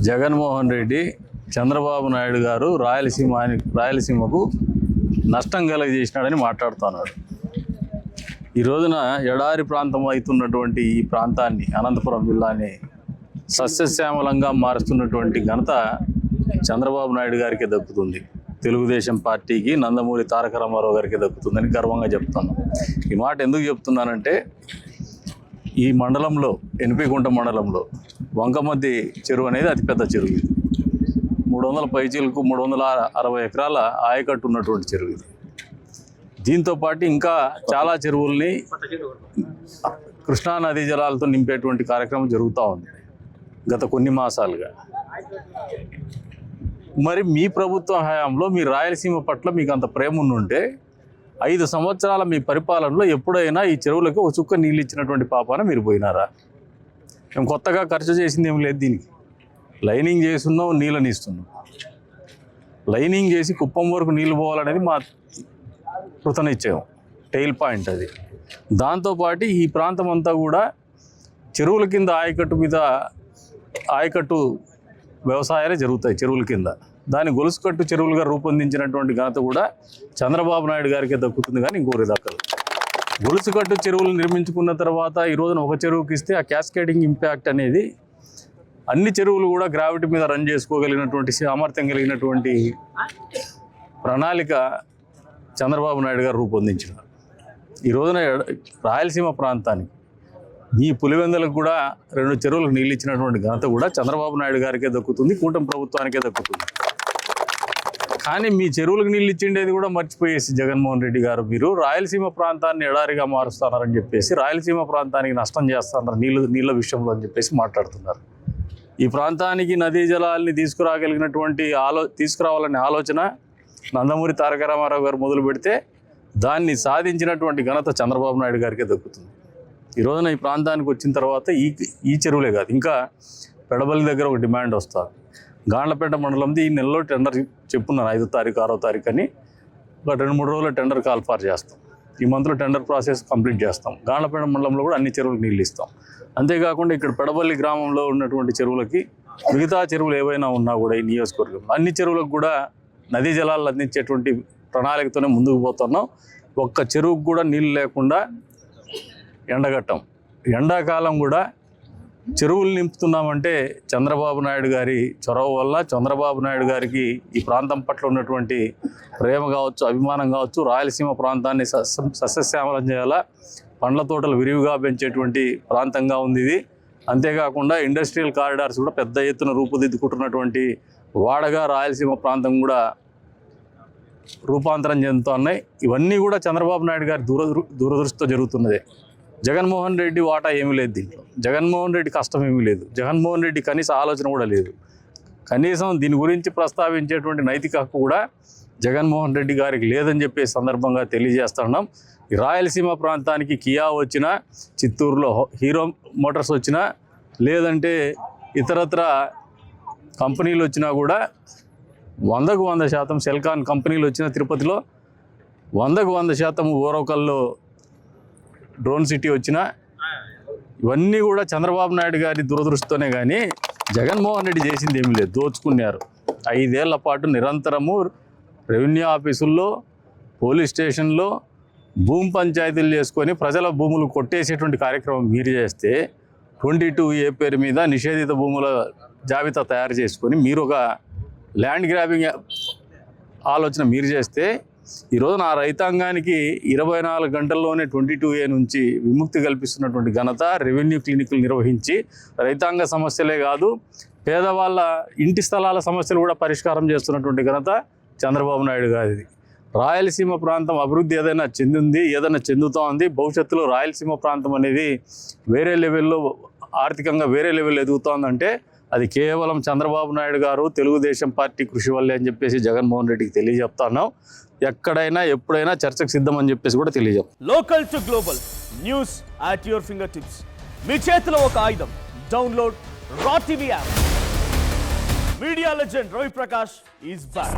జగన్మోహన్ రెడ్డి చంద్రబాబు నాయుడు గారు రాయలసీమకు నష్టం కలగజేసినాడని మాట్లాడుతున్నాడు. ఈ రోజున ఎడారి ప్రాంతం అవుతున్నటువంటి ఈ ప్రాంతాన్ని, అనంతపురం జిల్లాని సస్యశ్యామలంగా మారుస్తున్నటువంటి ఘనత చంద్రబాబు నాయుడు గారికి దక్కుతుంది. తెలుగుదేశం పార్టీకి, నందమూరి తారక రామారావు గారికి దక్కుతుందని గర్వంగా చెప్తున్నాను. ఈ మాట ఎందుకు చెప్తున్నానంటే, ఈ మండలంలో, ఎన్పిగుంట మండలంలో వంకమద్ది చెరువు అనేది అతిపెద్ద చెరువు. ఇది 300 పైచీలకు 360 ఎకరాల ఆయకట్టు ఉన్నటువంటి చెరువు ఇది. దీంతో పాటు ఇంకా చాలా చెరువుల్ని కృష్ణా నదీ జలాలతో నింపేటువంటి కార్యక్రమం జరుగుతూ ఉంది గత కొన్ని మాసాలుగా. మరి మీ ప్రభుత్వ హయాంలో మీ రాయలసీమ పట్ల మీకు అంత ప్రేమ ఉండుంటే 5 సంవత్సరాల మీ పరిపాలనలో ఎప్పుడైనా ఈ చెరువులకు ఒక చుక్క నీళ్ళు ఇచ్చినటువంటి పాపాన మీరు పోయినారా? మేము కొత్తగా ఖర్చు చేసింది ఏం లేదు. దీనికి లైనింగ్ చేస్తున్నాం, నీళ్ళని ఇస్తున్నాం. లైనింగ్ చేసి కుప్పం వరకు నీళ్ళు పోవాలనేది మా కృతనిశ్చయం, టెయిల్ పాయింట్ అది. దాంతోపాటు ఈ ప్రాంతం అంతా కూడా చెరువుల కింద ఆయకట్టు వ్యవసాయాలే జరుగుతాయి. చెరువుల కింద దాన్ని గొలుసుకట్టు చెరువులుగా రూపొందించినటువంటి ఘనత కూడా చంద్రబాబు నాయుడు గారికే దక్కుతుంది, కానీ ఇంకోరి దక్కదు. గొలుసుకట్టు చెరువులు నిర్మించుకున్న తర్వాత ఈ రోజున ఒక చెరువుకి ఇస్తే ఆ క్యాస్కేడింగ్ ఇంపాక్ట్ అనేది అన్ని చెరువులు కూడా గ్రావిటీ మీద రన్ చేసుకోగలిగినటువంటి సామర్థ్యం కలిగినటువంటి ప్రణాళిక చంద్రబాబు నాయుడు గారు రూపొందించినారు. ఈ రోజున రాయలసీమ ప్రాంతానికి, ఈ పులివెందులకు కూడా 2 చెరువులకు నీళ్ళు ఇచ్చినటువంటి ఘనత కూడా చంద్రబాబు నాయుడు గారికే దక్కుతుంది, కూటమి ప్రభుత్వానికే దక్కుతుంది. కానీ మీ చెరువులకు నీళ్ళు ఇచ్చిండేది కూడా మర్చిపోయేసి జగన్మోహన్ రెడ్డి గారు మీరు రాయలసీమ ప్రాంతాన్ని ఎడారిగా మారుస్తున్నారని చెప్పేసి, రాయలసీమ ప్రాంతానికి నష్టం చేస్తున్నారు నీళ్ళ విషయంలో అని చెప్పేసి మాట్లాడుతున్నారు. ఈ ప్రాంతానికి నదీ జలాల్ని తీసుకురావాలనే ఆలోచన నందమూరి తారక రామారావు గారు మొదలు పెడితే దాన్ని సాధించినటువంటి ఘనత చంద్రబాబు నాయుడు గారికే దక్కుతుంది. ఈ రోజున ఈ ప్రాంతానికి వచ్చిన తర్వాత ఈ చెరువులే కాదు, ఇంకా పెడబల్లి దగ్గర ఒక డిమాండ్ వస్తుంది. గాండ్లపేట మండలంది ఈ నెలలో టెండర్ చెప్పున్నాను, 5వ తారీఖు 6వ తారీఖు అని. ఒక 2-3 రోజుల్లో టెండర్ కాల్ఫార్ చేస్తాం. ఈ మంత్లో టెండర్ ప్రాసెస్ కంప్లీట్ చేస్తాం. గాండ్లపేట మండలంలో కూడా అన్ని చెరువులకు నీళ్ళు ఇస్తాం. అంతేకాకుండా ఇక్కడ పెడబల్లి గ్రామంలో ఉన్నటువంటి చెరువులకి, మిగతా చెరువులు ఏవైనా ఉన్నా కూడా ఈ నియోజకవర్గంలో అన్ని చెరువులకు కూడా నదీ జలాలు అందించేటువంటి ప్రణాళికతోనే ముందుకు పోతున్నాం. ఒక్క చెరువుకు కూడా నీళ్ళు లేకుండా ఎండగట్టం. ఎండాకాలం కూడా చెరువులు నింపుతున్నామంటే చంద్రబాబు నాయుడు గారి చొరవ వల్ల, చంద్రబాబు నాయుడు గారికి ఈ ప్రాంతం పట్ల ఉన్నటువంటి ప్రేమ కావచ్చు, అభిమానం కావచ్చు. రాయలసీమ ప్రాంతాన్ని సస్యశ్యామలం చేయాలా, పండ్ల తోటలు విరివిగా పెంచేటువంటి ప్రాంతంగా ఉంది ఇది. అంతేకాకుండా ఇండస్ట్రియల్ కారిడార్స్ కూడా పెద్ద ఎత్తున రూపుదిద్దుకుంటున్నటువంటి వాడగా రాయలసీమ ప్రాంతం కూడా రూపాంతరం చెందుతున్నాయి. ఇవన్నీ కూడా చంద్రబాబు నాయుడు గారి దూరదృష్టితో జరుగుతున్నదే. జగన్మోహన్ రెడ్డి వాటా ఏమీ లేదు దీంట్లో. జగన్మోహన్ రెడ్డి కష్టం ఏమీ లేదు. జగన్మోహన్ రెడ్డి కనీస ఆలోచన కూడా లేదు. కనీసం దీని గురించి ప్రస్తావించేటువంటి నైతిక హక్కు కూడా జగన్మోహన్ రెడ్డి గారికి లేదని చెప్పే సందర్భంగా తెలియజేస్తున్నాం. ఈ రాయలసీమ ప్రాంతానికి కియా వచ్చినా, చిత్తూరులో హీరో మోటార్స్ వచ్చినా, లేదంటే ఇతరత్ర కంపెనీలు వచ్చినా కూడా 100కు 100% సెల్కాన్ కంపెనీలు వచ్చిన తిరుపతిలో, 100కు 100% ఓరకల్లో డ్రోన్ సిటీ వచ్చినా, ఇవన్నీ కూడా చంద్రబాబు నాయుడు గారి దురదృష్టితోనే, కానీ జగన్మోహన్ రెడ్డి చేసింది ఏమీ లేదు. దోచుకున్నారు. 5 ఏళ్ల పాటు నిరంతరము రెవెన్యూ ఆఫీసుల్లో, పోలీస్ స్టేషన్లో భూమి పంచాయతీలు చేసుకొని ప్రజల భూములు కొట్టేసేటువంటి కార్యక్రమం మీరు చేస్తే, 22A పేరు మీద నిషేధిత భూముల జాబితా తయారు చేసుకొని మీరు ఒక ల్యాండ్ గ్రాబింగ్ ఆలోచన మీరు చేస్తే, ఈరోజు నా రైతాంగానికి 24 గంటల్లోనే 22A నుంచి విముక్తి కల్పిస్తున్నటువంటి ఘనత, రెవెన్యూ క్లినిక్లు నిర్వహించి రైతాంగ సమస్యలే కాదు, పేదవాళ్ళ ఇంటి స్థలాల సమస్యలు కూడా పరిష్కారం చేస్తున్నటువంటి ఘనత చంద్రబాబు నాయుడు గారిది. రాయలసీమ ప్రాంతం అభివృద్ధి ఏదైనా చెందింది, ఏదైనా చెందుతూ ఉంది. భవిష్యత్తులో రాయలసీమ ప్రాంతం అనేది వేరే లెవెల్లో, ఆర్థికంగా వేరే లెవెల్ ఎదుగుతోందంటే అది కేవలం చంద్రబాబు నాయుడు గారు, తెలుగుదేశం పార్టీ కృషి వల్లే అని చెప్పేసి జగన్మోహన్ రెడ్డికి తెలియజెప్తున్నాం. ఎక్కడైనా ఎప్పుడైనా చర్చకు సిద్ధం అని చెప్పేసి కూడా తెలియజెప్తాం. Local to global news at your finger tips. మీ చేతిలో ఒక ఆయుధం. Download raw TV app. Media legend Ravi Prakash is back.